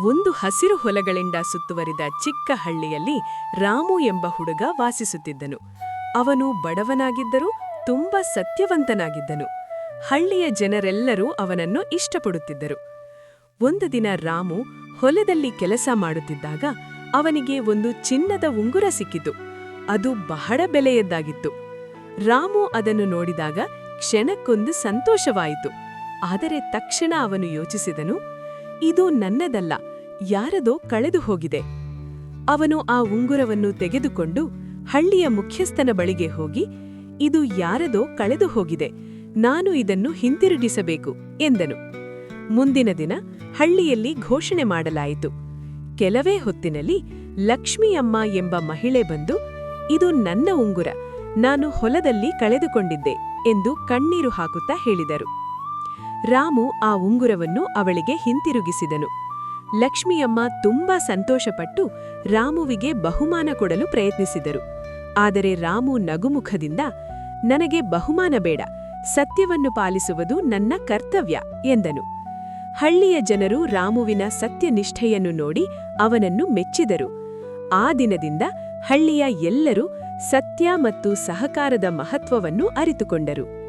ಒಂದು ಹಸಿರು ಹೊಲಗಳಿಂದ ಸುತ್ತುವರಿದ ಚಿಕ್ಕ ಹಳ್ಳಿಯಲ್ಲಿ ರಾಮು ಎಂಬ ಹುಡುಗ ವಾಸಿಸುತ್ತಿದ್ದನು. ಅವನು ಬಡವನಾಗಿದ್ದರೂ ತುಂಬಾ ಸತ್ಯವಂತನಾಗಿದ್ದನು. ಹಳ್ಳಿಯ ಜನರೆಲ್ಲರೂ ಅವನನ್ನು ಇಷ್ಟಪಡುತ್ತಿದ್ದರು. ಒಂದು ದಿನ ರಾಮು ಹೊಲದಲ್ಲಿ ಕೆಲಸ ಮಾಡುತ್ತಿದ್ದಾಗ ಅವನಿಗೆ ಒಂದು ಚಿನ್ನದ ಉಂಗುರ ಸಿಕ್ಕಿತು. ಅದು ಬಹಳ ಬೆಲೆಯದ್ದಾಗಿತ್ತು. ರಾಮು ಅದನ್ನು ನೋಡಿದಾಗ ಕ್ಷಣಕ್ಕೊಂದು ಸಂತೋಷವಾಯಿತು. ಆದರೆ ತಕ್ಷಣ ಅವನು ಯೋಚಿಸಿದನು, ಇದು ನನ್ನದಲ್ಲ, ಯಾರದೋ ಕಳೆದು ಹೋಗಿದೆ. ಅವನು ಆ ಉಂಗುರವನ್ನು ತೆಗೆದುಕೊಂಡು ಹಳ್ಳಿಯ ಮುಖ್ಯಸ್ಥನ ಬಳಿಗೆ ಹೋಗಿ, ಇದು ಯಾರದೋ ಕಳೆದು ಹೋಗಿದೆ, ನಾನು ಇದನ್ನು ಹಿಂತಿರುಗಿಸಬೇಕು ಎಂದನು. ಮುಂದಿನ ದಿನ ಹಳ್ಳಿಯಲ್ಲಿ ಘೋಷಣೆ ಮಾಡಲಾಯಿತು. ಕೆಲವೇ ಹೊತ್ತಿನಲ್ಲಿ ಲಕ್ಷ್ಮಿಯಮ್ಮ ಎಂಬ ಮಹಿಳೆ ಬಂದು, ಇದು ನನ್ನ ಉಂಗುರ, ನಾನು ಹೊಲದಲ್ಲಿ ಕಳೆದುಕೊಂಡಿದ್ದೆ ಎಂದು ಕಣ್ಣೀರು ಹಾಕುತ್ತಾ ಹೇಳಿದರು. ರಾಮು ಆ ಉಂಗುರವನ್ನು ಅವಳಿಗೆ ಹಿಂತಿರುಗಿಸಿದನು. ಲಕ್ಷ್ಮಿಯಮ್ಮ ತುಂಬಾ ಸಂತೋಷಪಟ್ಟು ರಾಮುವಿಗೆ ಬಹುಮಾನ ಕೊಡಲು ಪ್ರಯತ್ನಿಸಿದರು. ಆದರೆ ರಾಮು ನಗುಮುಖದಿಂದ, ನನಗೆ ಬಹುಮಾನ ಬೇಡ, ಸತ್ಯವನ್ನು ಪಾಲಿಸುವುದು ನನ್ನ ಕರ್ತವ್ಯ ಎಂದನು. ಹಳ್ಳಿಯ ಜನರು ರಾಮುವಿನ ಸತ್ಯನಿಷ್ಠೆಯನ್ನು ನೋಡಿ ಅವನನ್ನು ಮೆಚ್ಚಿದರು. ಆ ದಿನದಿಂದ ಹಳ್ಳಿಯ ಎಲ್ಲರೂ ಸತ್ಯ ಮತ್ತು ಸಹಕಾರದ ಮಹತ್ವವನ್ನು ಅರಿತುಕೊಂಡರು.